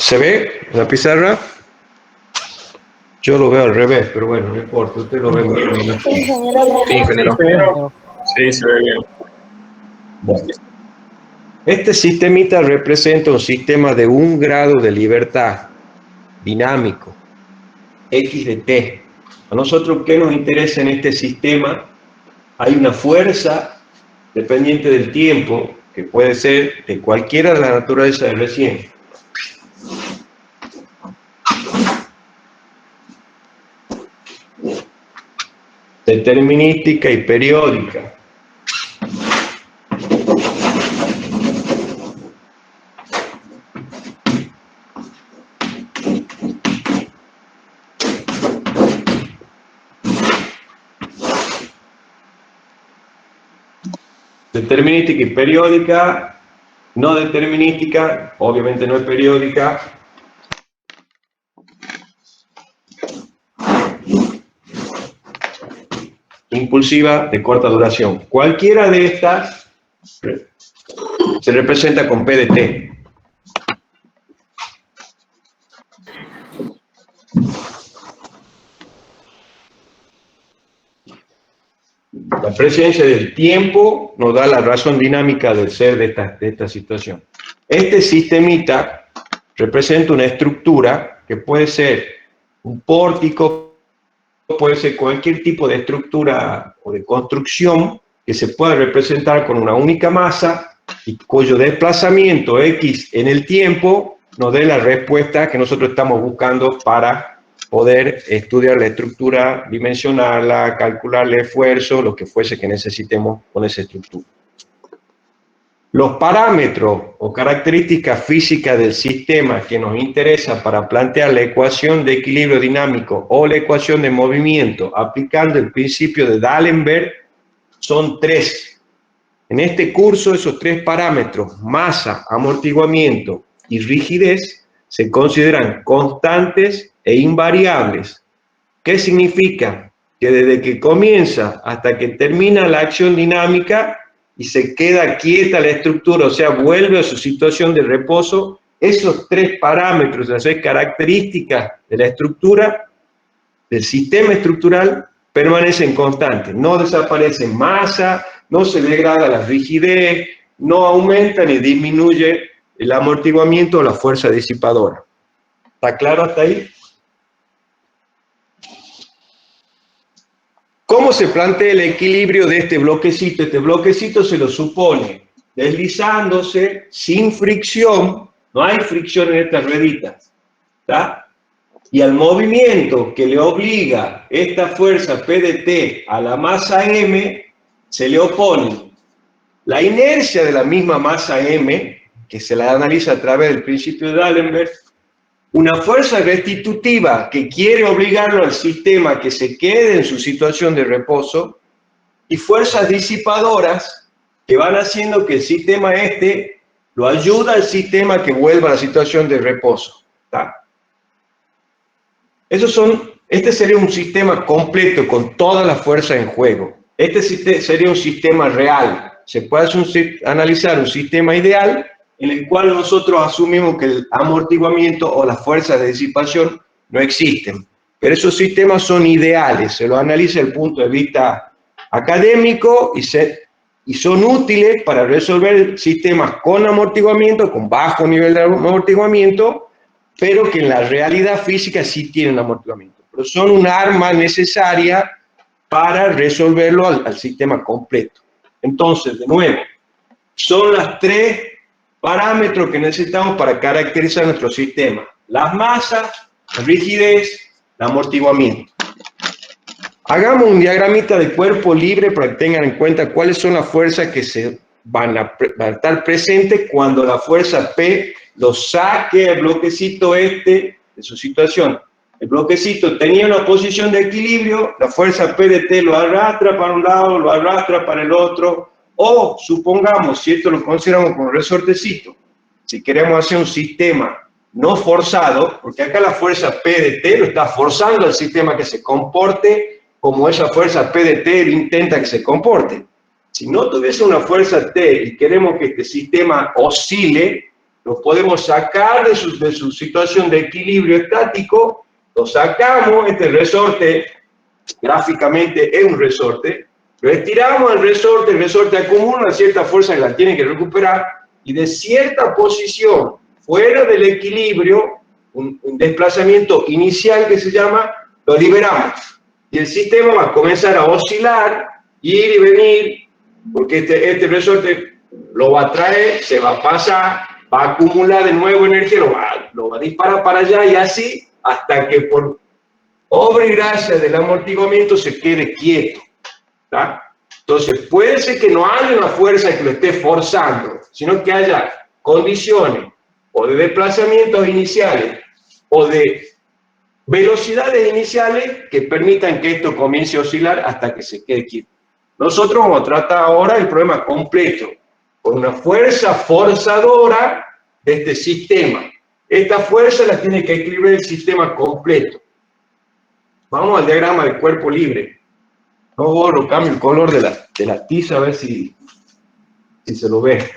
¿Se ve la pizarra? Yo lo veo al revés, pero bueno, no importa, usted lo ve muy bien. Sí, ingeniero. Sí, se ve bien. Bueno. Este sistemita representa un sistema de 1 grado de libertad dinámico, X de t. A nosotros, ¿qué nos interesa en este sistema? Hay una fuerza dependiente del tiempo, que puede ser de cualquiera de la naturaleza de recién. Determinística y periódica. Determinística y periódica, no determinística, obviamente no es periódica. Impulsiva de corta duración. Cualquiera de estas se representa con P de t. La presencia del tiempo nos da la razón dinámica del ser de esta situación. Este sistemita representa una estructura que puede ser un pórtico, puede ser cualquier tipo de estructura o de construcción que se pueda representar con una única masa y cuyo desplazamiento X en el tiempo nos dé la respuesta que nosotros estamos buscando para poder estudiar la estructura, dimensionarla, calcular el esfuerzo, lo que fuese que necesitemos con esa estructura. Los parámetros o características físicas del sistema que nos interesa para plantear la ecuación de equilibrio dinámico o la ecuación de movimiento aplicando el principio de D'Alembert son 3. En este curso, esos 3 parámetros, masa, amortiguamiento y rigidez, se consideran constantes e invariables. ¿Qué significa? Que desde que comienza hasta que termina la acción dinámica y se queda quieta la estructura, o sea, vuelve a su situación de reposo, esos 3 parámetros, esas 3 características de la estructura, del sistema estructural, permanecen constantes. No desaparece masa, no se degrada la rigidez, no aumenta ni disminuye el amortiguamiento o la fuerza disipadora. ¿Está claro hasta ahí? ¿Cómo se plantea el equilibrio de este bloquecito? Este bloquecito se lo supone deslizándose, sin fricción, no hay fricción en estas rueditas, ¿está? Y al movimiento que le obliga esta fuerza P de T a la masa M, se le opone la inercia de la misma masa M, que se la analiza a través del principio de D'Alembert, una fuerza restitutiva que quiere obligarlo al sistema a que se quede en su situación de reposo, y fuerzas disipadoras que van haciendo que el sistema lo ayuda al sistema a que vuelva a la situación de reposo. ¿Está? Este sería un sistema completo con todas las fuerzas en juego. Este sería un sistema real. Se puede analizar un sistema ideal en el cual nosotros asumimos que el amortiguamiento o las fuerzas de disipación no existen. Pero esos sistemas son ideales, se los analiza desde el punto de vista académico y son útiles para resolver sistemas con amortiguamiento, con bajo nivel de amortiguamiento, pero que en la realidad física sí tienen amortiguamiento. Pero son un arma necesaria para resolverlo al sistema completo. Entonces, de nuevo, son las 3 parámetros que necesitamos para caracterizar nuestro sistema: las masas, la rigidez, el amortiguamiento. Hagamos un diagramita de cuerpo libre para que tengan en cuenta cuáles son las fuerzas que se van a estar presentes cuando la fuerza P lo saque el bloquecito de su situación. El bloquecito tenía una posición de equilibrio, la fuerza P de T lo arrastra para un lado, lo arrastra para el otro, o supongamos, si esto lo consideramos como resortecito, si queremos hacer un sistema no forzado, porque acá la fuerza P de T lo está forzando al sistema que se comporte como esa fuerza P de T intenta que se comporte. Si no tuviese una fuerza T y queremos que este sistema oscile, lo podemos sacar de su situación de equilibrio estático, lo sacamos, este resorte gráficamente es un resorte, lo estiramos al resorte, el resorte acumula una cierta fuerza que la tiene que recuperar, y de cierta posición fuera del equilibrio, un desplazamiento inicial que se llama, lo liberamos. Y el sistema va a comenzar a oscilar, ir y venir, porque este resorte lo va a traer, se va a pasar, va a acumular de nuevo energía, lo va a disparar para allá y así hasta que por obra y gracia del amortiguamiento se quede quieto. ¿Tá? Entonces puede ser que no haya una fuerza que lo esté forzando, sino que haya condiciones o de desplazamientos iniciales o de velocidades iniciales que permitan que esto comience a oscilar hasta que se quede quieto. Nosotros vamos a tratar ahora el problema completo, con una fuerza forzadora de este sistema. Esta fuerza la tiene que equilibrar el sistema completo. Vamos al diagrama del cuerpo libre. No borro, cambio el color de la tiza a ver si se lo ve.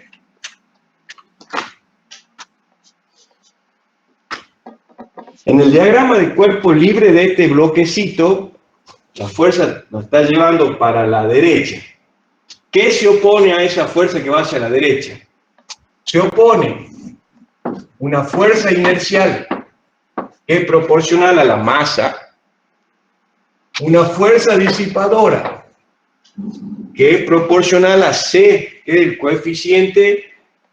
En el diagrama del cuerpo libre de este bloquecito, la fuerza nos está llevando para la derecha. ¿Qué se opone a esa fuerza que va hacia la derecha? Se opone una fuerza inercial que es proporcional a la masa, una fuerza disipadora que es proporcional a C, que es el coeficiente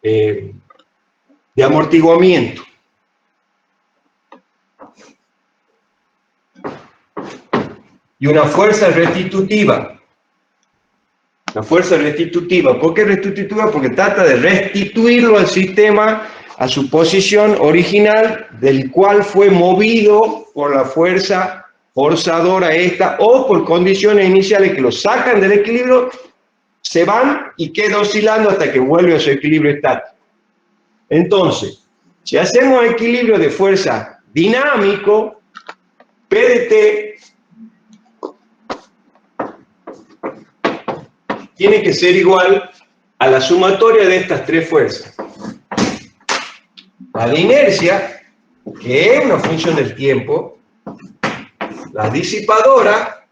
de amortiguamiento. Y una fuerza restitutiva. La fuerza restitutiva. ¿Por qué restitutiva? Porque trata de restituirlo al sistema a su posición original, del cual fue movido por la fuerza forzadora esta, o por condiciones iniciales que lo sacan del equilibrio, se van y queda oscilando hasta que vuelve a su equilibrio estático. Entonces, si hacemos equilibrio de fuerza dinámico, P de T tiene que ser igual a la sumatoria de estas tres fuerzas. La de inercia, que es una función del tiempo, la disipadora,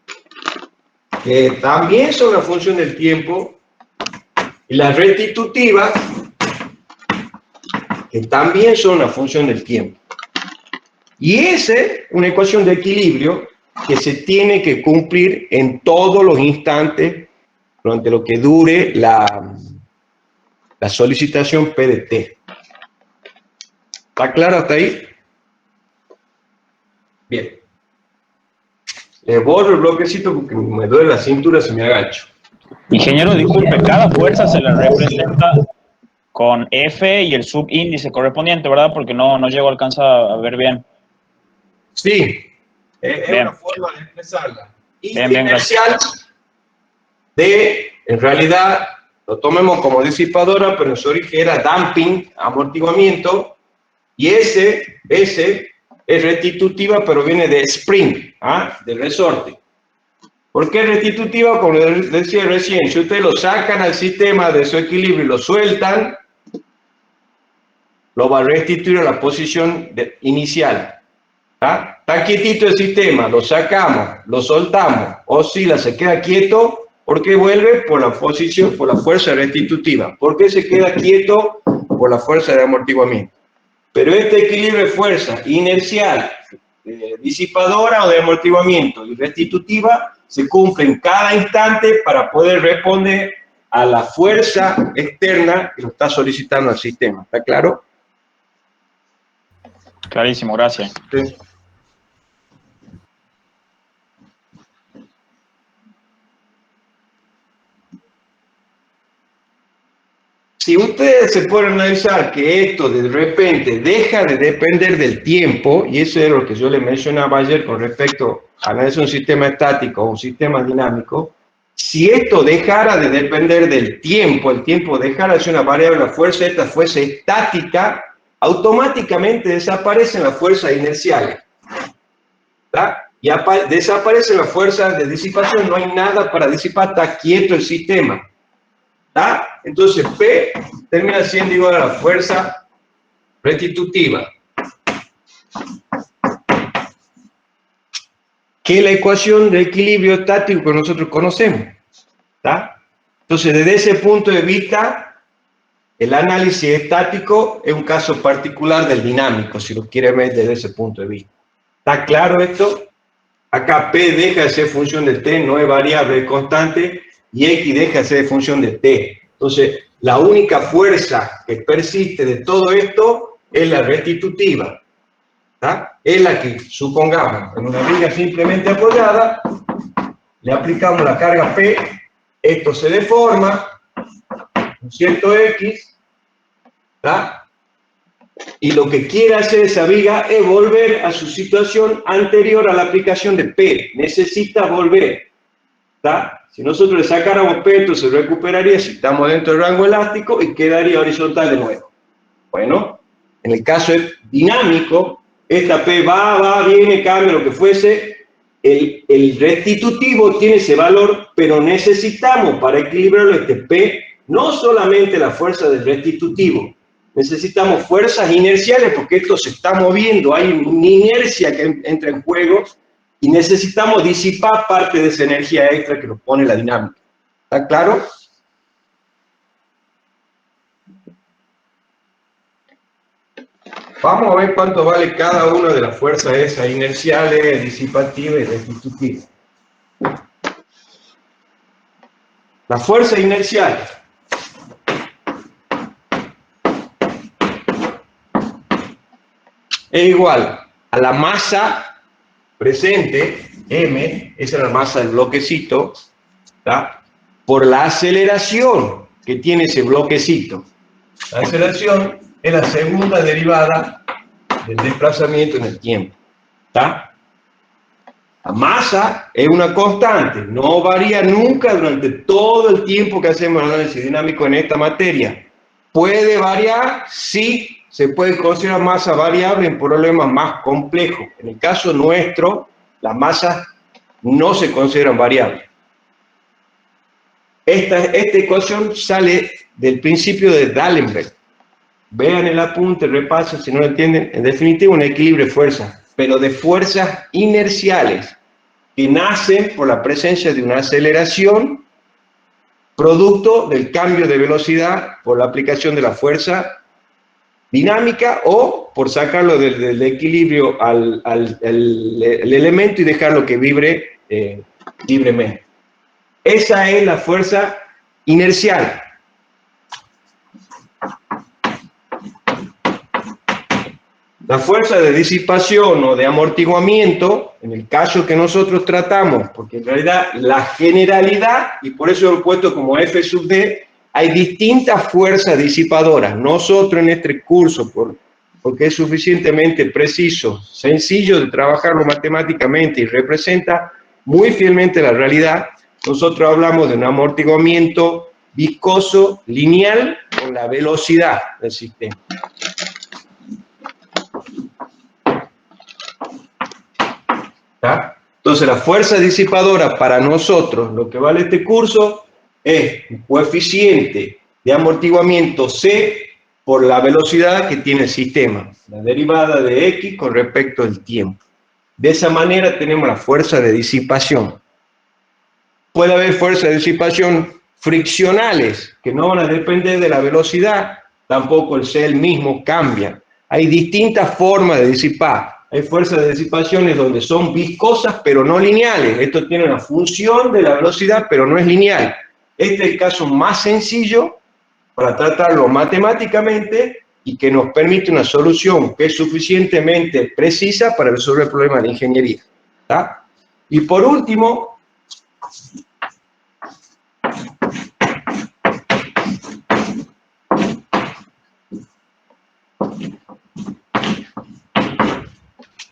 que también son una función del tiempo, y la restitutiva, que también son una función del tiempo. Y esa es una ecuación de equilibrio que se tiene que cumplir en todos los instantes durante lo que dure la solicitación P de T. ¿Está claro hasta ahí? Bien. Le borro el bloquecito porque me duele la cintura si me agacho. Ingeniero, disculpe, cada fuerza se la representa con F y el subíndice correspondiente, ¿verdad? Porque no llego a alcanzar a ver bien. Sí, es una forma de expresarla. Y inercial en realidad, lo tomemos como disipadora, pero en su origen era damping, amortiguamiento, y ese es restitutiva, pero viene de spring, de resorte. ¿Por qué restitutiva? Como les decía recién, si ustedes lo sacan al sistema de su equilibrio y lo sueltan, lo va a restituir a la posición inicial. Está quietito el sistema, lo sacamos, lo soltamos, oscila, se queda quieto. ¿Por qué vuelve? Por la posición, por la fuerza restitutiva. ¿Por qué se queda quieto? Por la fuerza de amortiguamiento. Pero este equilibrio de fuerza inercial, disipadora o de amortiguamiento y restitutiva se cumple en cada instante para poder responder a la fuerza externa que lo está solicitando al sistema. ¿Está claro? Clarísimo, gracias. Sí. Si ustedes se pueden analizar que esto de repente deja de depender del tiempo, y eso es lo que yo les mencionaba ayer con respecto a analizar un sistema estático o un sistema dinámico, si esto dejara de depender del tiempo, el tiempo dejara de ser una variable, la fuerza esta fuese estática, automáticamente desaparecen las fuerzas inerciales. ¿Tá? Y desaparecen las fuerzas de disipación, no hay nada para disipar, está quieto el sistema. ¿Tá? Entonces P termina siendo igual a la fuerza restitutiva, que es la ecuación de equilibrio estático que nosotros conocemos. ¿Está? Entonces, desde ese punto de vista, el análisis estático es un caso particular del dinámico, si lo quiere ver desde ese punto de vista. ¿Está claro esto? Acá P deja de ser función de T, no es variable, es constante, y X deja de ser función de T. Entonces, la única fuerza que persiste de todo esto es la restitutiva. ¿Está? Es la que, supongamos, en una viga simplemente apoyada, le aplicamos la carga P, esto se deforma, un cierto X, ¿está? Y lo que quiere hacer esa viga es volver a su situación anterior a la aplicación de P. Necesita volver, ¿está? Si nosotros le sacáramos P, esto se recuperaría si estamos dentro del rango elástico y quedaría horizontal de nuevo. Bueno, en el caso dinámico, esta P va, viene, cambia, lo que fuese. El restitutivo tiene ese valor, pero necesitamos para equilibrarlo este P, no solamente la fuerza del restitutivo, necesitamos fuerzas inerciales porque esto se está moviendo, hay una inercia que entra en juego y necesitamos disipar parte de esa energía extra que nos pone la dinámica. ¿Está claro? Vamos a ver cuánto vale cada una de las fuerzas esas inerciales, disipativas y restitutivas. La fuerza inercial es igual a la masa presente, M, esa es la masa del bloquecito, ¿tá? Por la aceleración que tiene ese bloquecito. La aceleración es la segunda derivada del desplazamiento en el tiempo. ¿Está? La masa es una constante, no varía nunca durante todo el tiempo que hacemos el análisis dinámico en esta materia. ¿Puede variar? Sí, se puede considerar masa variable en problemas más complejos. En el caso nuestro, las masas no se consideran variables. Esta ecuación sale del principio de D'Alembert. Vean el apunte, repasen, si no lo entienden. En definitiva, un equilibrio de fuerzas, pero de fuerzas inerciales, que nacen por la presencia de una aceleración, producto del cambio de velocidad por la aplicación de la fuerza dinámica o por sacarlo del equilibrio al elemento y dejarlo que vibre libremente. Esa es la fuerza inercial. La fuerza de disipación o de amortiguamiento, en el caso que nosotros tratamos, porque en realidad la generalidad, y por eso lo he puesto como F sub D, hay distintas fuerzas disipadoras. Nosotros en este curso, porque es suficientemente preciso, sencillo de trabajarlo matemáticamente y representa muy fielmente la realidad, nosotros hablamos de un amortiguamiento viscoso lineal con la velocidad del sistema. ¿Está? Entonces, la fuerza disipadora para nosotros, lo que vale este curso, es un coeficiente de amortiguamiento C por la velocidad que tiene el sistema, la derivada de X con respecto al tiempo. De esa manera tenemos la fuerza de disipación. Puede haber fuerzas de disipación friccionales, que no van a depender de la velocidad, tampoco el C mismo cambia. Hay distintas formas de disipar. Hay fuerzas de disipaciones donde son viscosas pero no lineales. Esto tiene una función de la velocidad pero no es lineal. Este es el caso más sencillo para tratarlo matemáticamente y que nos permite una solución que es suficientemente precisa para resolver problemas de ingeniería. ¿Está? Y por último,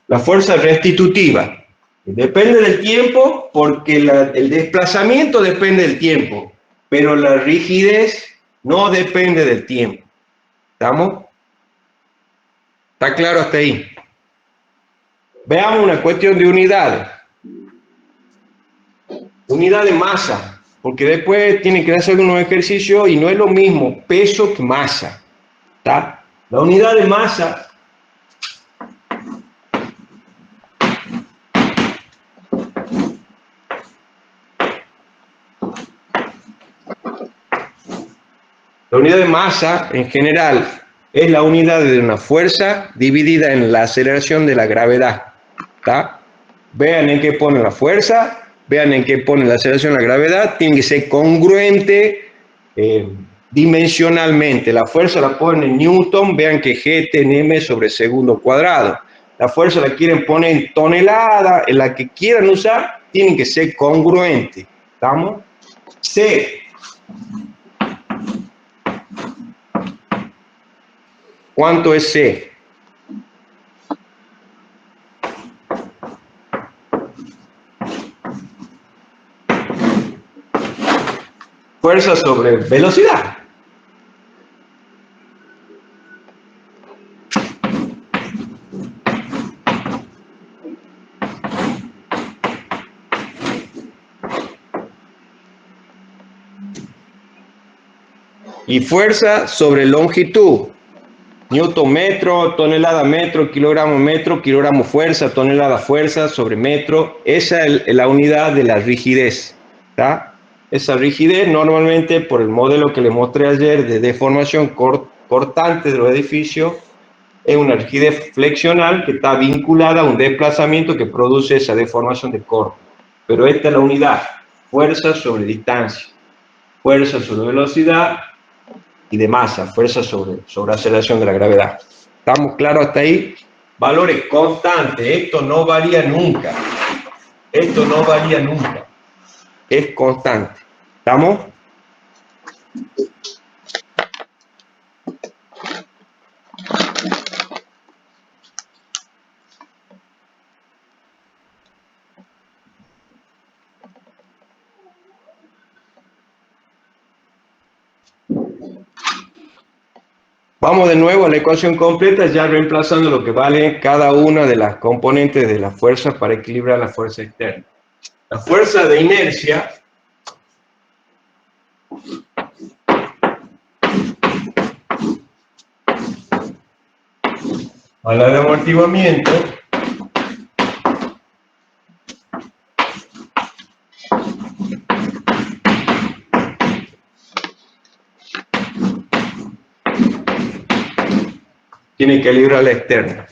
la fuerza restitutiva. Depende del tiempo porque el desplazamiento depende del tiempo, pero la rigidez no depende del tiempo. ¿Estamos? ¿Está claro hasta ahí? Veamos una cuestión de unidades. Unidad de masa, porque después tienen que hacer algunos ejercicios y no es lo mismo peso que masa. ¿Está? La unidad de masa en general es la unidad de una fuerza dividida en la aceleración de la gravedad. ¿Tá? Vean en qué pone la fuerza, vean en qué pone la aceleración de la gravedad, tiene que ser congruente dimensionalmente. La fuerza la ponen en Newton, vean que G en M sobre segundo cuadrado. La fuerza la quieren poner en tonelada, en la que quieran usar, tienen que ser congruentes. ¿Estamos? C. ¿Cuánto es C? Fuerza sobre velocidad. Y fuerza sobre longitud. Newton metro, tonelada metro, kilogramo fuerza, tonelada fuerza sobre metro. Esa es la unidad de la rigidez. ¿Tá? Esa rigidez normalmente por el modelo que les mostré ayer de deformación cortante de los edificios es una rigidez flexional que está vinculada a un desplazamiento que produce esa deformación de corte. Pero esta es la unidad, fuerza sobre distancia, fuerza sobre velocidad y de masa, fuerza sobre aceleración de la gravedad. ¿Estamos claros hasta ahí? Valores constantes, esto no varía nunca. Esto no varía nunca. Es constante. ¿Estamos? Vamos de nuevo a la ecuación completa, ya reemplazando lo que vale cada una de las componentes de la fuerza para equilibrar la fuerza externa. La fuerza de inercia a la de amortiguamiento tiene que librar la externa.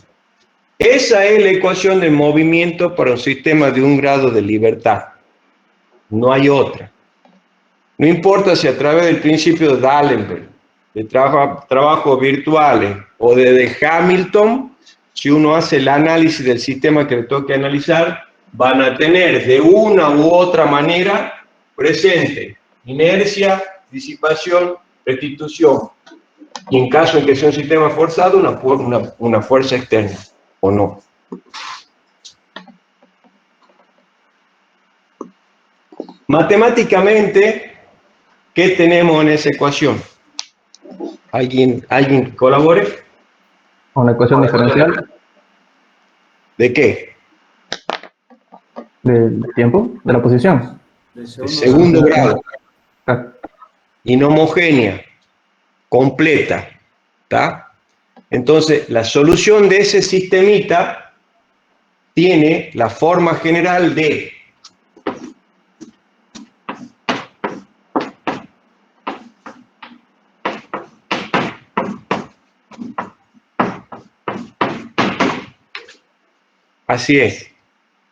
Esa es la ecuación de movimiento para un sistema de un grado de libertad. No hay otra. No importa si a través del principio de D'Alembert, de trabajos virtuales o de Hamilton, si uno hace el análisis del sistema que le toque analizar, van a tener de una u otra manera presente inercia, disipación, restitución. Y en caso en que sea un sistema forzado, una fuerza externa, ¿o no? Matemáticamente, ¿qué tenemos en esa ecuación? ¿Alguien colabore? Una ecuación diferencial. ¿De qué? Del tiempo, de la posición. De segundo grado. Inhomogénea, completa. ¿Tá? Entonces, la solución de ese sistemita tiene la forma general de así es.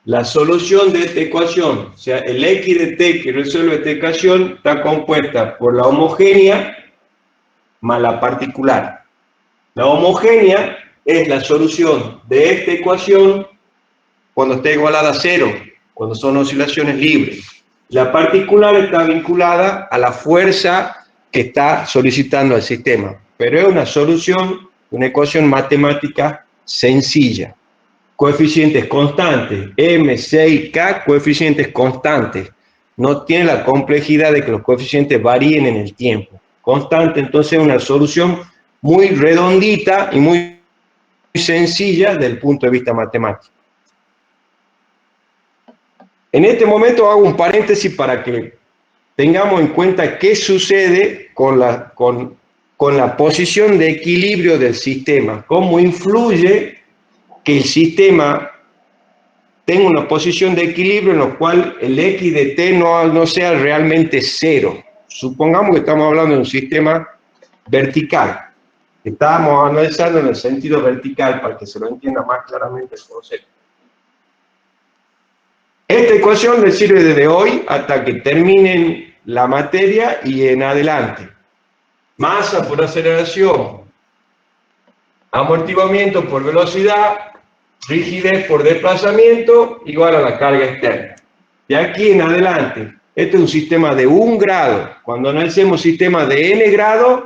La solución de esta ecuación, o sea, el x de t que resuelve esta ecuación, está compuesta por la homogénea más la particular. La homogénea es la solución de esta ecuación cuando está igualada a cero, cuando son oscilaciones libres. La particular está vinculada a la fuerza que está solicitando el sistema, pero es una solución, una ecuación matemática sencilla. Coeficientes constantes, M, C y K, coeficientes constantes. No tiene la complejidad de que los coeficientes varíen en el tiempo. Constante, entonces, es una solución muy redondita y muy sencilla desde el punto de vista matemático. En este momento hago un paréntesis para que tengamos en cuenta qué sucede con con la posición de equilibrio del sistema. ¿Cómo influye que el sistema tenga una posición de equilibrio en la cual el X de t no sea realmente cero? Supongamos que estamos hablando de un sistema vertical. Estábamos analizando en el sentido vertical para que se lo entienda más claramente el concepto. Esta ecuación le sirve desde hoy hasta que terminen la materia y en adelante. Masa por aceleración, amortiguamiento por velocidad, rigidez por desplazamiento igual a la carga externa. De aquí en adelante, este es un sistema de 1 grado. Cuando analicemos sistemas de n grados,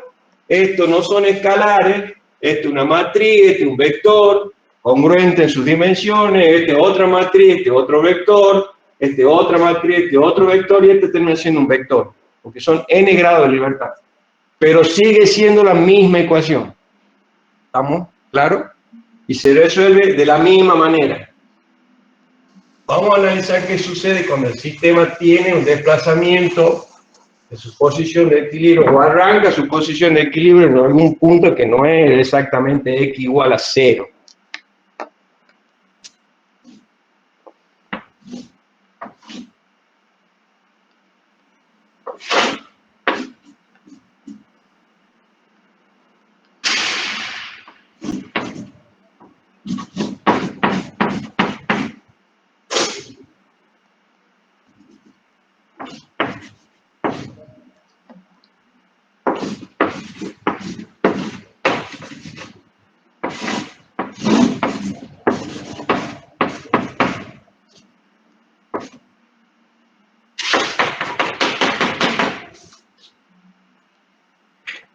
estos no son escalares, esto es una matriz, este es un vector, congruente en sus dimensiones, este es otra matriz, este es otro vector, este es otra matriz, este es otro vector, y este termina siendo un vector, porque son n grados de libertad. Pero sigue siendo la misma ecuación. ¿Estamos claros? Y se resuelve de la misma manera. Vamos a analizar qué sucede cuando el sistema tiene un desplazamiento de su posición de equilibrio o arranca su posición de equilibrio en algún punto que no es exactamente x igual a 0.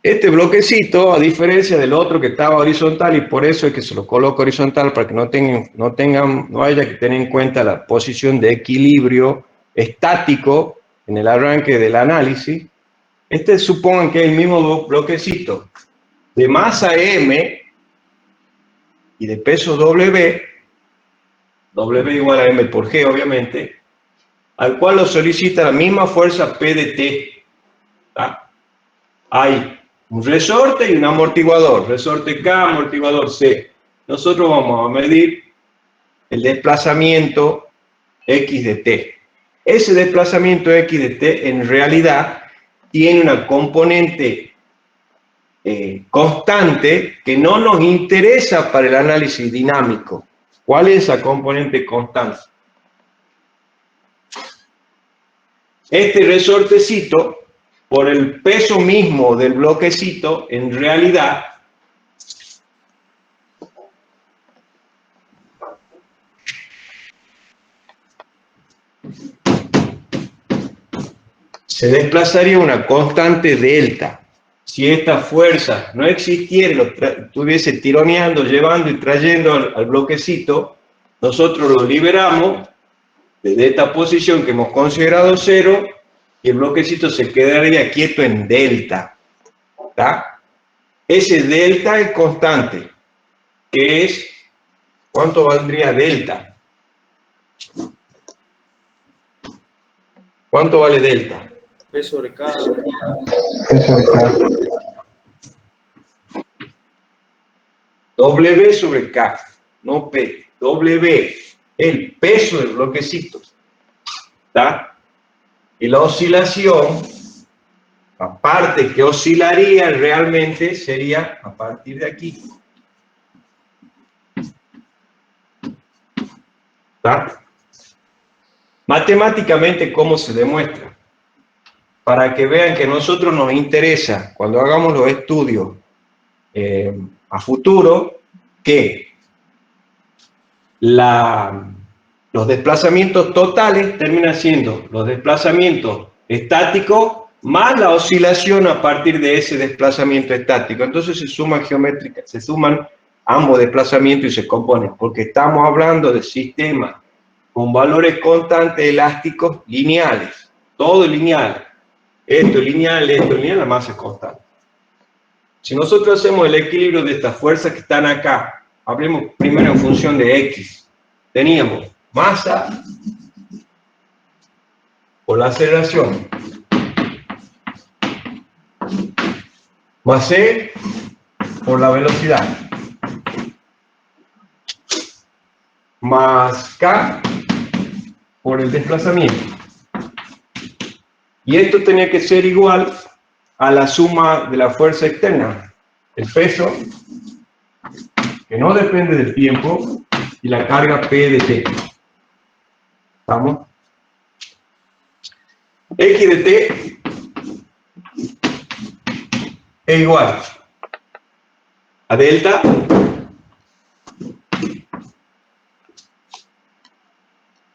Este bloquecito, a diferencia del otro que estaba horizontal, y por eso es que se lo coloco horizontal para que no haya que tener en cuenta la posición de equilibrio estático en el arranque del análisis. Este supongan que es el mismo bloquecito de masa M y de peso W igual a M por G obviamente, al cual lo solicita la misma fuerza P de T. ¿Tá? Hay un resorte y un amortiguador, resorte K, amortiguador C. Nosotros vamos a medir el desplazamiento X de T. Ese desplazamiento X de T en realidad tiene una componente constante que no nos interesa para el análisis dinámico. ¿Cuál es esa componente constante? Este resortecito, por el peso mismo del bloquecito, en realidad se desplazaría una constante delta. Si esta fuerza no existiera, lo estuviese tironeando, llevando y trayendo al bloquecito, nosotros lo liberamos desde esta posición que hemos considerado 0 y el bloquecito se quedaría quieto en delta. ¿Tá? Ese delta es constante, que es, ¿cuánto valdría delta? ¿Cuánto vale delta? P sobre K. W sobre K, no P. W, el peso del bloquecito. ¿Tá? Y la oscilación, la parte que oscilaría realmente sería a partir de aquí. ¿Tá? Matemáticamente, ¿cómo se demuestra? Para que vean que a nosotros nos interesa, cuando hagamos los estudios a futuro, que los desplazamientos totales terminan siendo los desplazamientos estáticos más la oscilación a partir de ese desplazamiento estático. Entonces se suman ambos desplazamientos y se componen, porque estamos hablando de sistemas con valores constantes elásticos lineales, todo lineal. Esto es lineal, la masa es constante. Si nosotros hacemos el equilibrio de estas fuerzas que están acá, hablemos primero en función de X. Teníamos masa por la aceleración más C por la velocidad, más K por el desplazamiento. Y esto tenía que ser igual a la suma de la fuerza externa, el peso, que no depende del tiempo, y la carga P de T. ¿Estamos? X de T es igual a delta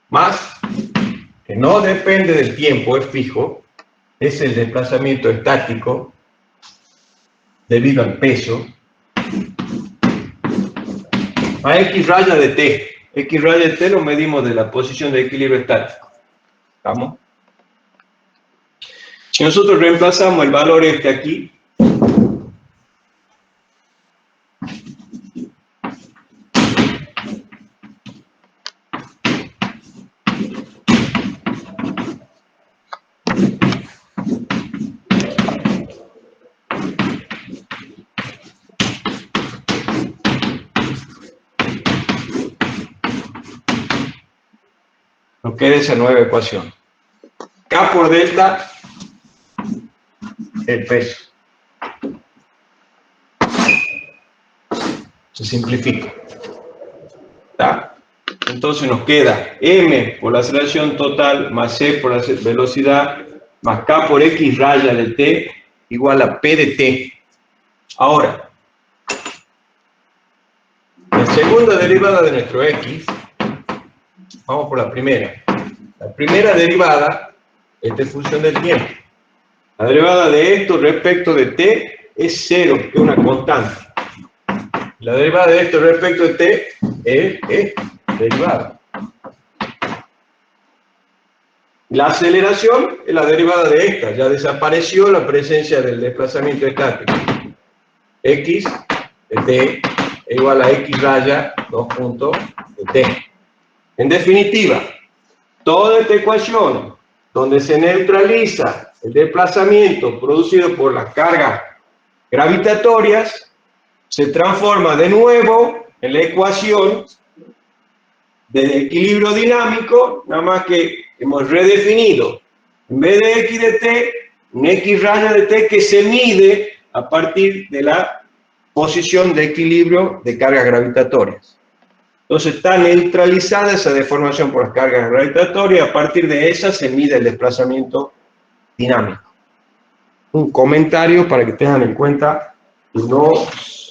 más, que no depende del tiempo, es fijo, es el desplazamiento estático debido al peso, a X raya de T. X raya de T lo medimos de la posición de equilibrio estático. ¿Estamos? Si nosotros reemplazamos el valor este aquí, nos queda esa nueva ecuación. K por delta, el peso. Se simplifica. ¿Está? Entonces nos queda M por la aceleración total más C por la velocidad más K por X raya de T igual a P de T. Ahora, la segunda derivada de nuestro X, vamos por la primera. La primera derivada es de función del tiempo. La derivada de esto respecto de T es 0, que es una constante. La derivada de esto respecto de T es derivada. La aceleración es la derivada de esta. Ya desapareció la presencia del desplazamiento estático. X de T es igual a X raya 2 puntos de T. En definitiva, toda esta ecuación donde se neutraliza el desplazamiento producido por las cargas gravitatorias se transforma de nuevo en la ecuación de equilibrio dinámico, nada más que hemos redefinido, en vez de X de T, un X raya de T que se mide a partir de la posición de equilibrio de cargas gravitatorias. Entonces está neutralizada esa deformación por las cargas gravitatorias, a partir de esa se mide el desplazamiento dinámico. Un comentario para que tengan en cuenta que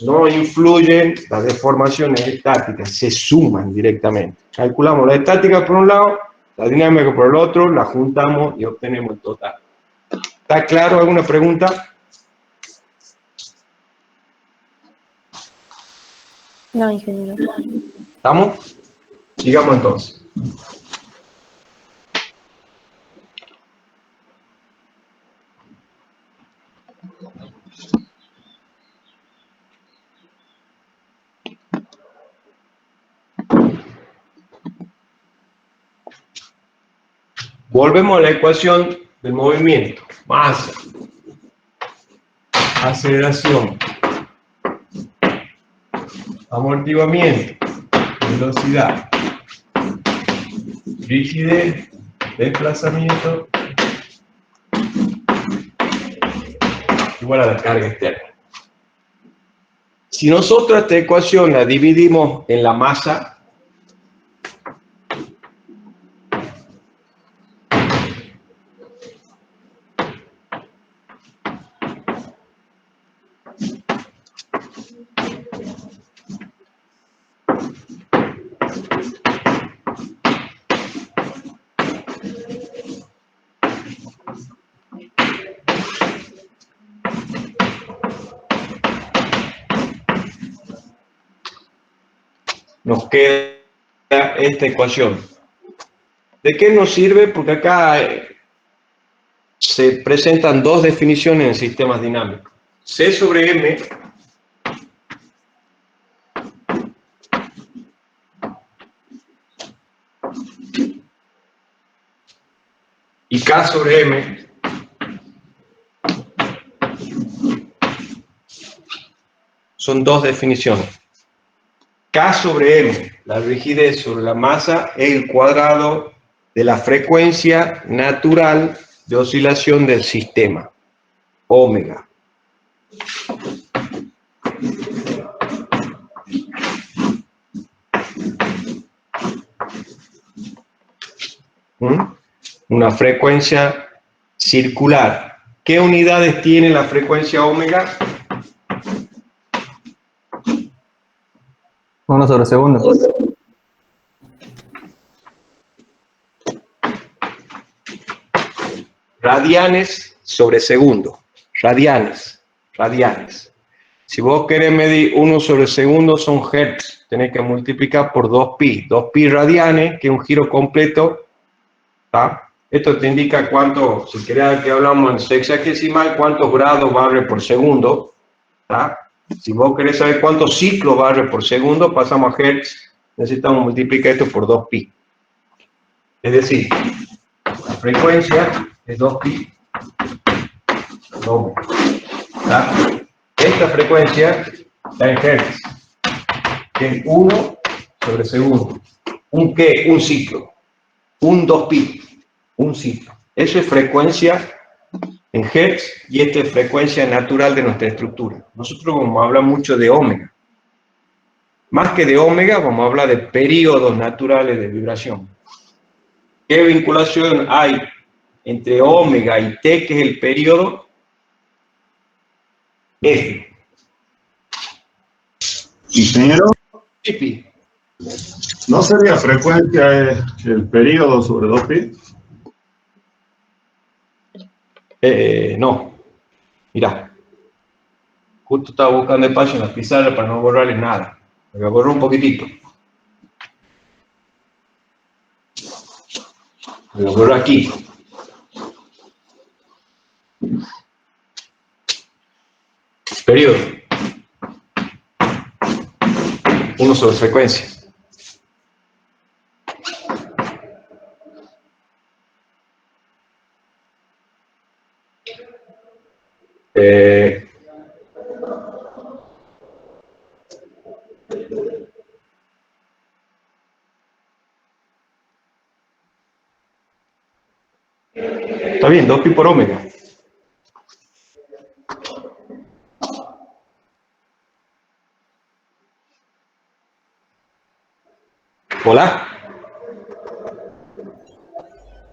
no influyen las deformaciones estáticas, se suman directamente. Calculamos la estática por un lado, la dinámica por el otro, la juntamos y obtenemos el total. ¿Está claro? ¿Alguna pregunta? No, ingeniero. ¿Estamos? Sigamos entonces. Volvemos a la ecuación del movimiento. Masa, aceleración, amortiguamiento, velocidad, rigidez, desplazamiento, igual a la carga externa. Si nosotros esta ecuación la dividimos en la masa, nos queda esta ecuación. ¿De qué nos sirve? Porque acá se presentan dos definiciones en sistemas dinámicos. C sobre M y K sobre M son dos definiciones. K sobre M, la rigidez sobre la masa, es el cuadrado de la frecuencia natural de oscilación del sistema, omega. Una frecuencia circular. ¿Qué unidades tiene la frecuencia omega? 1 sobre segundo. Radianes sobre segundo. Radianes. Si vos querés medir 1 sobre segundo son hertz. Tenés que multiplicar por 2pi. 2pi radianes, que es un giro completo. ¿Tá? Esto te indica cuánto, si querés que hablamos en sexagesimal, cuántos grados barre por segundo. ¿Tá? Si vos querés saber cuántos ciclos barre por segundo, pasamos a hertz. Necesitamos multiplicar esto por 2pi. Es decir, la frecuencia es 2pi. ¿Tá? Esta frecuencia está en hertz, que es 1 sobre segundo. ¿Un qué? Un ciclo. Un 2pi. Un ciclo. Eso es frecuencia en hertz y esta es frecuencia natural de nuestra estructura. Nosotros vamos a hablar mucho de omega. Más que de omega, vamos a hablar de periodos naturales de vibración. ¿Qué vinculación hay entre omega y T, que es el periodo? F. Ingeniero, Pi. ¿no sería frecuencia el periodo sobre 2pi? No. Mirá. Justo estaba buscando espacio en la pizarra para no borrarle nada. Me voy a borrar un poquitito. Me lo borro aquí. Periodo. 1 sobre frecuencia. Está bien, 2pi por omega. Hola.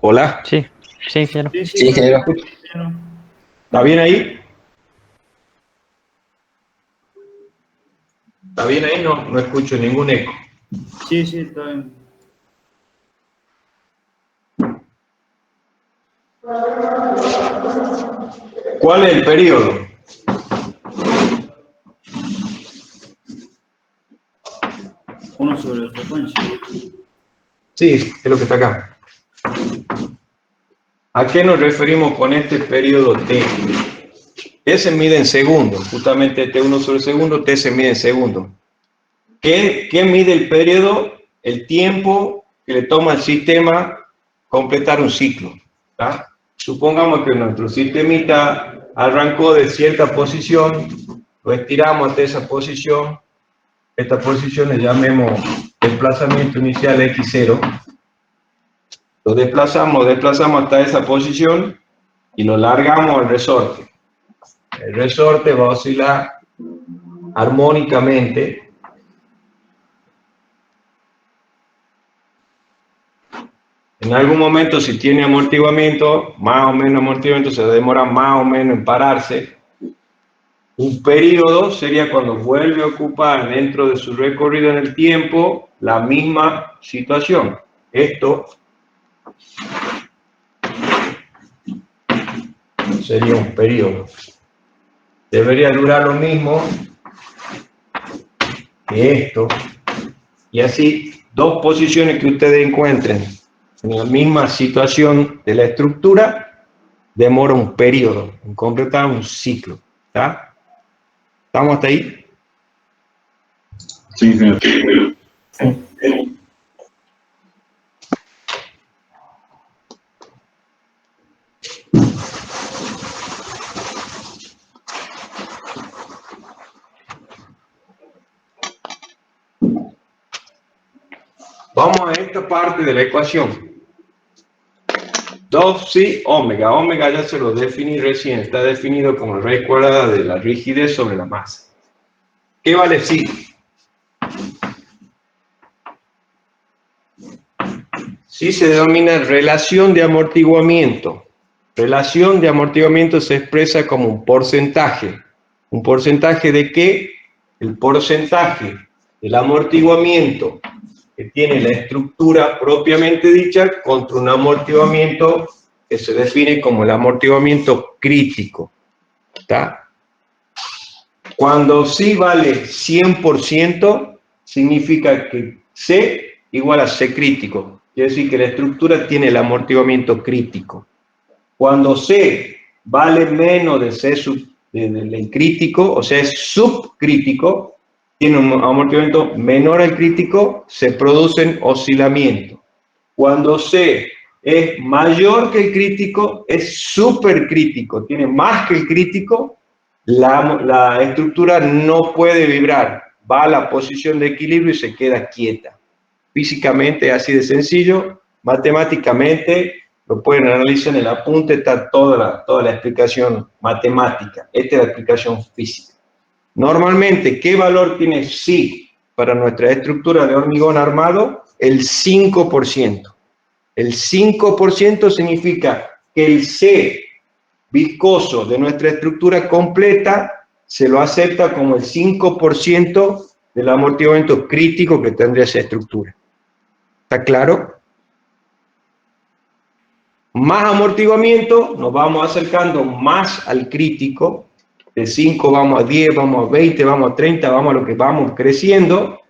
Hola. Sí, sí, claro. Sí, ingeniero. ¿Está bien ahí? ¿Está bien ahí? No escucho ningún eco. Sí, está bien. ¿Cuál es el periodo? Uno sobre la frecuencia. Sí, es lo que está acá. ¿A qué nos referimos con este periodo T? T se mide en segundos, justamente T1 sobre segundo, T se mide en segundos. ¿Qué mide el periodo? El tiempo que le toma al sistema completar un ciclo. ¿Tá? Supongamos que nuestro sistemita arrancó de cierta posición, lo estiramos hasta esa posición, esta posición le llamemos desplazamiento inicial x0, lo desplazamos hasta esa posición y lo largamos al resorte. El resorte va a oscilar armónicamente. En algún momento, si tiene amortiguamiento, más o menos amortiguamiento, se demora más o menos en pararse. Un periodo sería cuando vuelve a ocupar dentro de su recorrido en el tiempo la misma situación. Esto sería un periodo. Debería durar lo mismo que esto. Y así, dos posiciones que ustedes encuentren en la misma situación de la estructura, demora un periodo en completar un ciclo. ¿Está? ¿Estamos hasta ahí? Sí, ingeniero. vamos a esta parte de la ecuación. 2 psi omega. Omega ya se lo definí recién. Está definido como la raíz cuadrada de la rigidez sobre la masa. ¿Qué vale psi? Psi se denomina relación de amortiguamiento. Relación de amortiguamiento se expresa como un porcentaje. ¿Un porcentaje de qué? El porcentaje del amortiguamiento que tiene la estructura propiamente dicha contra un amortiguamiento que se define como el amortiguamiento crítico. ¿Está? Cuando psi vale 100%, significa que C igual a C crítico. Quiere decir que la estructura tiene el amortiguamiento crítico. Cuando C vale menos de C del crítico, o sea, es subcrítico, tiene un amortiguamiento menor al crítico, se producen oscilamientos. Cuando C es mayor que el crítico, es supercrítico, tiene más que el crítico, la estructura no puede vibrar, va a la posición de equilibrio y se queda quieta. Físicamente es así de sencillo, matemáticamente lo pueden analizar en el apunte, está toda la explicación matemática. Esta es la explicación física. Normalmente, ¿qué valor tiene psi para nuestra estructura de hormigón armado? El 5%. El 5% significa que el C viscoso de nuestra estructura completa se lo acepta como el 5% del amortiguamiento crítico que tendría esa estructura. ¿Está claro? Más amortiguamiento, nos vamos acercando más al crítico. De 5 vamos a 10, vamos a 20, vamos a 30, vamos a lo que vamos creciendo.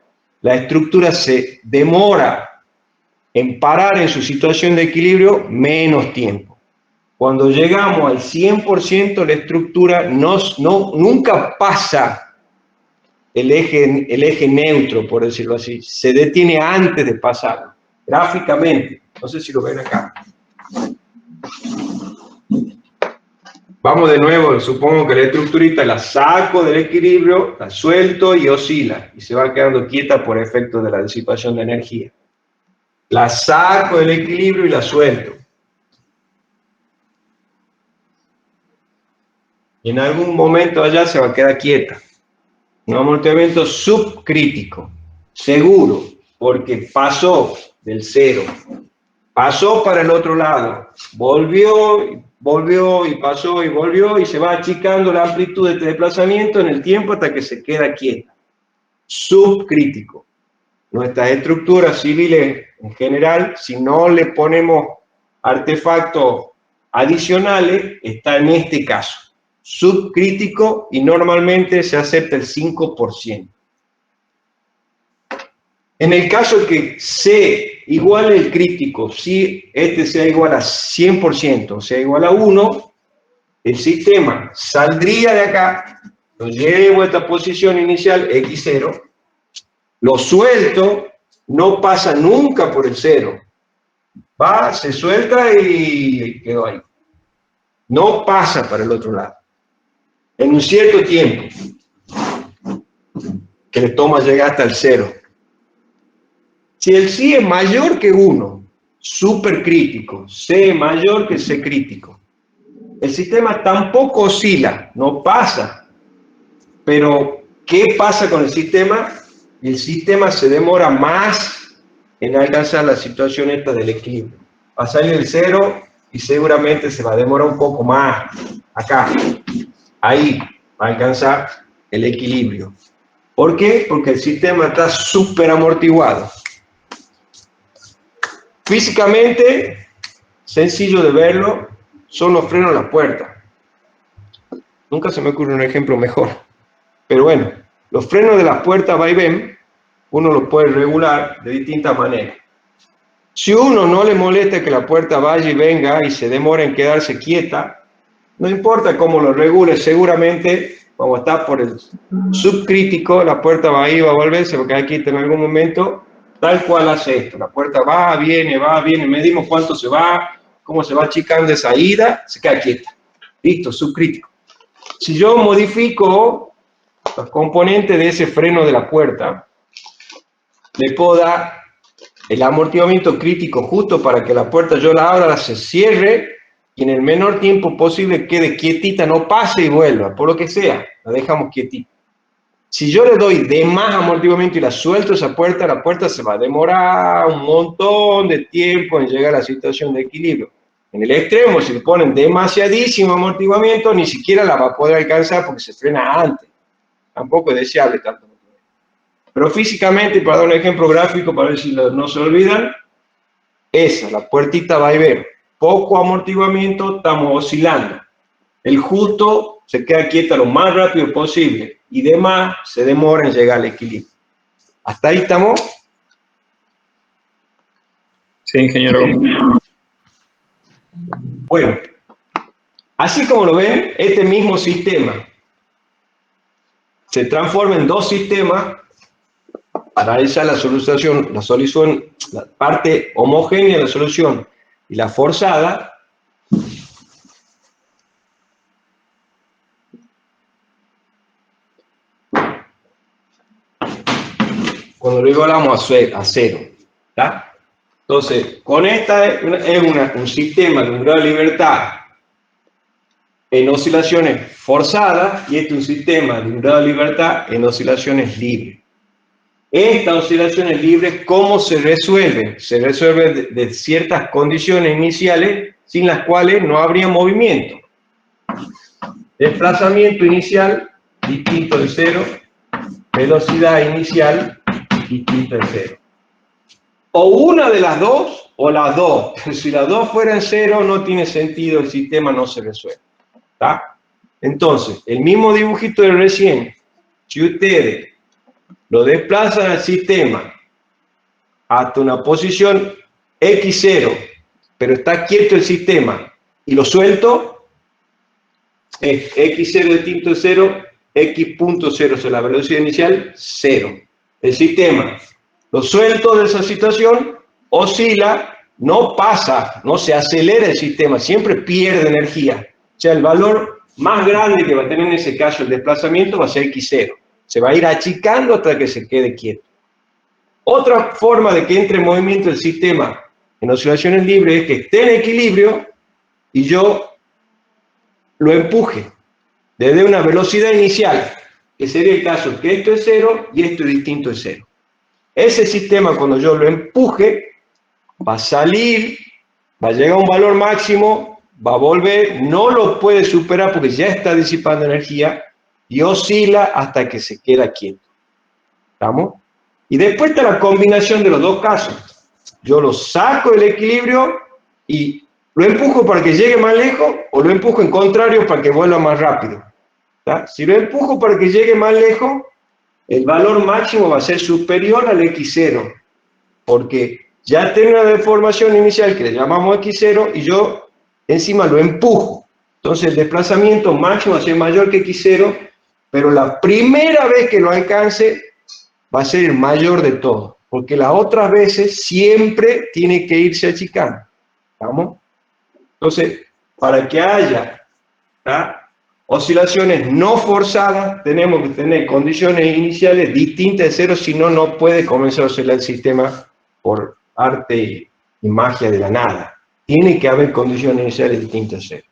La estructura se demora en parar en su situación de equilibrio menos tiempo. Cuando llegamos al 100%, la estructura nunca pasa el eje neutro, por decirlo así. Se detiene antes de pasar. Gráficamente, no sé si lo ven acá. Vamos de nuevo, supongo que la estructurita la saco del equilibrio, la suelto y oscila, y se va quedando quieta por efecto de la disipación de energía. La saco del equilibrio y la suelto. Y en algún momento allá se va a quedar quieta. Un amortiguamiento subcrítico, seguro, porque pasó del cero, pasó para el otro lado, volvió y pasó y volvió y se va achicando la amplitud de este desplazamiento en el tiempo hasta que se queda quieta. Subcrítico. Nuestras estructuras civiles en general, si no le ponemos artefactos adicionales, está en este caso. Subcrítico y normalmente se acepta el 5%. En el caso de que C iguale el crítico, si este sea igual a 100%, o sea igual a 1, el sistema saldría de acá, lo llevo a esta posición inicial, X0, lo suelto, no pasa nunca por el 0. Va, se suelta y quedó ahí. No pasa para el otro lado. En un cierto tiempo, que le toma llegar hasta el 0. Si el psi es mayor que 1, supercrítico, C mayor que C crítico, el sistema tampoco oscila, no pasa. Pero, ¿qué pasa con el sistema? El sistema se demora más en alcanzar la situación esta del equilibrio. Va a salir el 0 y seguramente se va a demorar un poco más acá. Ahí va a alcanzar el equilibrio. ¿Por qué? Porque el sistema está súper amortiguado. Físicamente, sencillo de verlo, son los frenos de la puerta. Nunca se me ocurre un ejemplo mejor. Pero bueno, los frenos de las puertas vaivén, uno los puede regular de distintas maneras. Si uno no le molesta que la puerta vaya y venga y se demora en quedarse quieta, no importa cómo lo regule, seguramente, como está por el subcrítico, la puerta va a ir, va a volver, se va a quedar quieta en algún momento, tal cual hace esto. La puerta va, viene, medimos cuánto se va, cómo se va achicando esa ida, se queda quieta. Listo, subcrítico. Si yo modifico los componentes de ese freno de la puerta, le puedo dar el amortiguamiento crítico justo para que la puerta yo la abra, se cierre y en el menor tiempo posible quede quietita, no pase y vuelva, por lo que sea, la dejamos quietita. Si yo le doy de más amortiguamiento y la suelto esa puerta, la puerta se va a demorar un montón de tiempo en llegar a la situación de equilibrio. En el extremo, si le ponen demasiadísimo amortiguamiento, ni siquiera la va a poder alcanzar porque se frena antes. Tampoco es deseable tanto. Pero físicamente, para dar un ejemplo gráfico, para ver si no se olvidan, esa, la puertita va a ver, poco amortiguamiento, estamos oscilando. El justo se queda quieta lo más rápido posible y demás se demora en llegar al equilibrio. ¿Hasta ahí estamos? Sí, ingeniero. Bueno, así como lo ven, este mismo sistema se transforma en dos sistemas para realizar la solución, la parte homogénea de la solución y la forzada. Cuando lo igualamos a cero, ¿tá? Entonces, con esta es un sistema de un grado de libertad en oscilaciones forzadas y este es un sistema de un grado de libertad en oscilaciones libres. Estas oscilaciones libres, ¿cómo se resuelven? Se resuelven de ciertas condiciones iniciales sin las cuales no habría movimiento. Desplazamiento inicial distinto de cero, velocidad inicial distinta de cero. O una de las dos, o las dos. Si las dos fueran cero, no tiene sentido, el sistema no se resuelve. ¿Está? Entonces, el mismo dibujito de recién, si ustedes lo desplazan al sistema hasta una posición x0, pero está quieto el sistema, y lo suelto, es x0 distinto de 0, x.0, o sea, la velocidad inicial, 0. El sistema, lo suelto de esa situación, oscila, no pasa, no se acelera el sistema, siempre pierde energía. O sea, el valor más grande que va a tener en ese caso el desplazamiento va a ser x0. Se va a ir achicando hasta que se quede quieto. Otra forma de que entre en movimiento el sistema en oscilaciones libres es que esté en equilibrio y yo lo empuje desde una velocidad inicial, que sería el caso que esto es 0 y esto es distinto de 0. Ese sistema, cuando yo lo empuje, va a salir, va a llegar a un valor máximo, va a volver, no lo puede superar porque ya está disipando energía y oscila hasta que se queda quieto. ¿Estamos? Y después está la combinación de los dos casos. Yo lo saco del equilibrio y lo empujo para que llegue más lejos o lo empujo en contrario para que vuelva más rápido. ¿Está? Si lo empujo para que llegue más lejos, el valor máximo va a ser superior al x0, porque ya tiene una deformación inicial que le llamamos x0 y yo encima lo empujo. Entonces el desplazamiento máximo va a ser mayor que x0, pero la primera vez que lo alcance va a ser el mayor de todo, porque las otras veces siempre tiene que irse achicando. ¿Estamos? Entonces, para que haya, ¿tá?, oscilaciones no forzadas, tenemos que tener condiciones iniciales distintas de cero, si no, no puede comenzar a oscilar el sistema por arte y magia de la nada. Tiene que haber condiciones iniciales distintas de cero.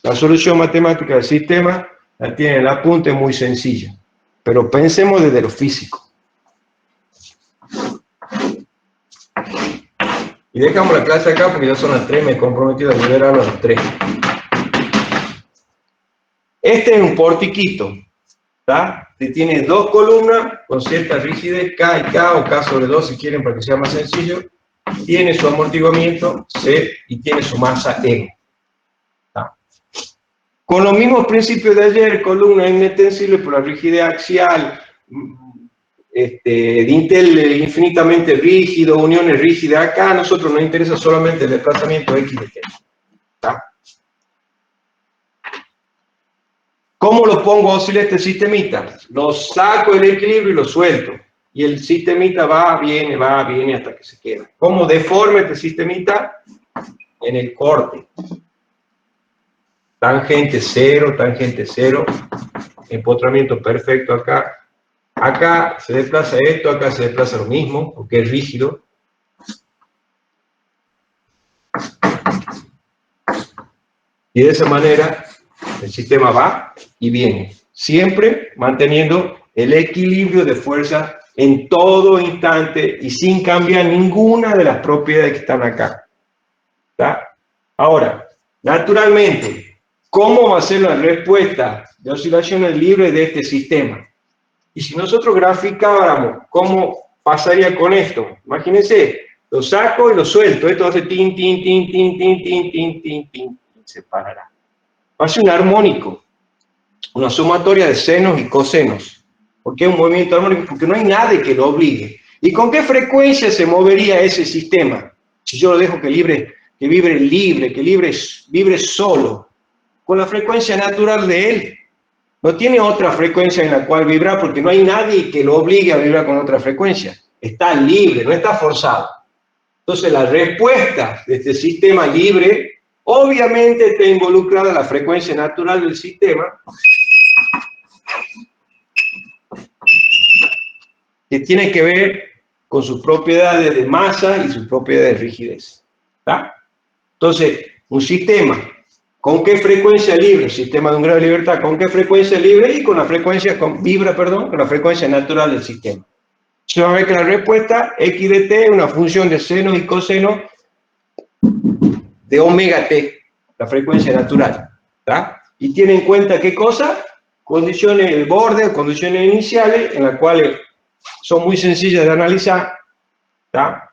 La solución matemática del sistema la tiene en el apunte, muy sencilla, pero pensemos desde lo físico. Y dejamos la clase acá porque ya son las 3, me he comprometido a liberar a las 3. Este es un portiquito, ¿está? Que tiene dos columnas con cierta rigidez, K y K, o K sobre 2 si quieren para que sea más sencillo. Tiene su amortiguamiento C y tiene su masa M. ¿Está? Con los mismos principios de ayer, columna inextensible por la rigidez axial, dintel infinitamente rígido, uniones rígidas. Acá a nosotros nos interesa solamente el desplazamiento X de T. ¿Está? ¿Cómo lo pongo a oscilar este sistemita? Lo saco del equilibrio y lo suelto. Y el sistemita va, viene hasta que se queda. ¿Cómo deforma este sistemita? En el corte. Tangente 0, empotramiento perfecto acá. Acá se desplaza esto, acá se desplaza lo mismo, porque es rígido. Y de esa manera el sistema va y viene, siempre manteniendo el equilibrio de fuerza en todo instante y sin cambiar ninguna de las propiedades que están acá. ¿Está? Ahora, naturalmente, ¿cómo va a ser la respuesta de oscilaciones libres de este sistema? Y si nosotros graficáramos cómo pasaría con esto, imagínense, lo saco y lo suelto, esto hace tin, tin, tin, tin, tin, tin, tin, tin, tin, se parará. Va a ser un armónico, una sumatoria de senos y cosenos. ¿Por qué un movimiento armónico? Porque no hay nadie que lo obligue. ¿Y con qué frecuencia se movería ese sistema? Si yo lo dejo que vibre libre, que vibre solo, con la frecuencia natural de él. No tiene otra frecuencia en la cual vibrar, porque no hay nadie que lo obligue a vibrar con otra frecuencia. Está libre, no está forzado. Entonces, la respuesta de este sistema libre, obviamente está involucrada la frecuencia natural del sistema, que tiene que ver con sus propiedades de masa y sus propiedades de rigidez. ¿Está? Entonces, un sistema, ¿con qué frecuencia libre? Un sistema de un grado de libertad, ¿con qué frecuencia libre? Y con la frecuencia, con la frecuencia natural del sistema. Se va a ver que la respuesta x de t es una función de seno y coseno de omega t, la frecuencia natural. ¿Está? Y tiene en cuenta ¿qué cosa? Condiciones del borde, condiciones iniciales, en las cuales son muy sencillas de analizar. ¿Está?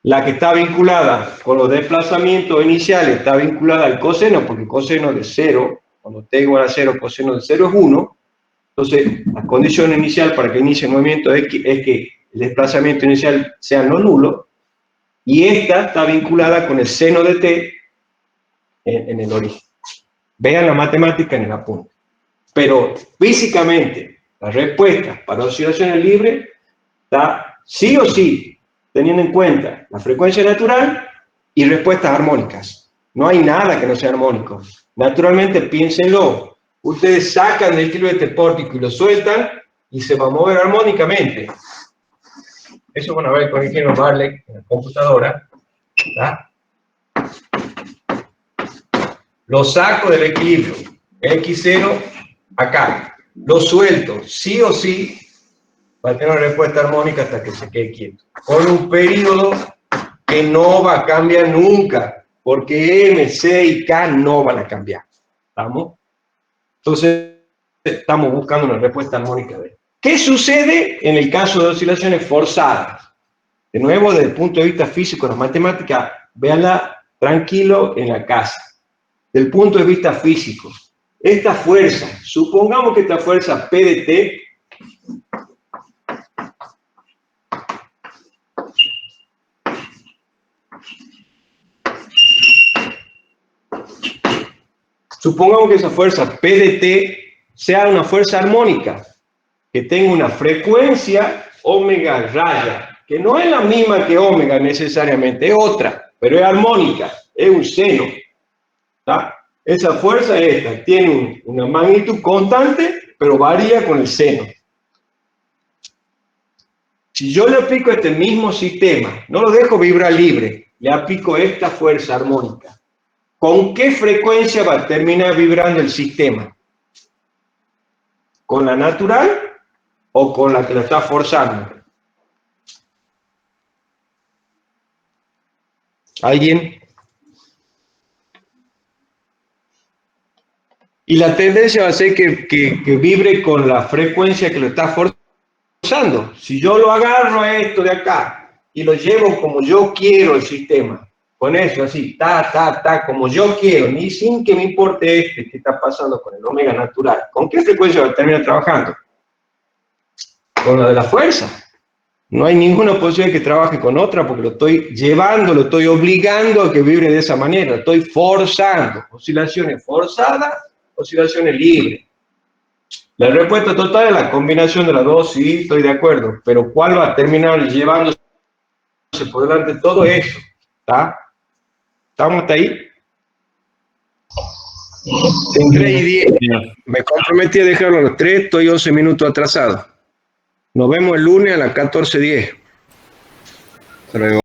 La que está vinculada con los desplazamientos iniciales está vinculada al coseno, porque el coseno de 0, cuando t igual a 0, coseno de 0 es 1. Entonces, la condición inicial para que inicie el movimiento X es que el desplazamiento inicial sea no nulo, y esta está vinculada con el seno de t en el origen. Vean la matemática en el apunte. Pero físicamente, la respuesta para oscilaciones libres está sí o sí teniendo en cuenta la frecuencia natural y respuestas armónicas. No hay nada que no sea armónico. Naturalmente, piénsenlo. Ustedes sacan del filo de este pórtico y lo sueltan y se va a mover armónicamente. Eso van a ver con el ingeniero Barley en la computadora. ¿Verdad? Lo saco del equilibrio. X0 acá. Lo suelto. Sí o sí va a tener una respuesta armónica hasta que se quede quieto. Con un periodo que no va a cambiar nunca, porque M, C y K no van a cambiar. ¿Estamos? Entonces, estamos buscando una respuesta armónica de él. ¿Qué sucede en el caso de oscilaciones forzadas? De nuevo, desde el punto de vista físico, la matemática, véanla tranquilo en la casa. Del punto de vista físico, esta fuerza, supongamos que esta fuerza P de T supongamos que esa fuerza P de T sea una fuerza armónica, que tenga una frecuencia omega raya, que no es la misma que omega necesariamente, es otra, pero es armónica, es un seno. ¿Está? Esa fuerza es esta, tiene una magnitud constante, pero varía con el seno. Si yo le aplico este mismo sistema, no lo dejo vibrar libre, le aplico esta fuerza armónica, ¿con qué frecuencia va a terminar vibrando el sistema? ¿Con la natural o con la que lo está forzando? ¿Alguien? Y la tendencia va a ser que vibre con la frecuencia que lo está forzando. Si yo lo agarro a esto de acá y lo llevo como yo quiero el sistema, con eso así, como yo quiero, ni sin que me importe que está pasando con el omega natural, ¿con qué frecuencia va a terminar trabajando? Con la de la fuerza. No hay ninguna posibilidad que trabaje con otra porque lo estoy llevando, lo estoy obligando a que vibre de esa manera, lo estoy forzando. Oscilaciones forzadas, oscilaciones libres. La respuesta total es la combinación de las dos, sí, estoy de acuerdo, pero ¿cuál va a terminar llevándose por delante de todo eso? ¿Está? ¿Estamos hasta ahí? En 3 y 10. Me comprometí a dejarlo a los 3, estoy 11 minutos atrasado. Nos vemos el lunes a las 14:10. Hasta luego.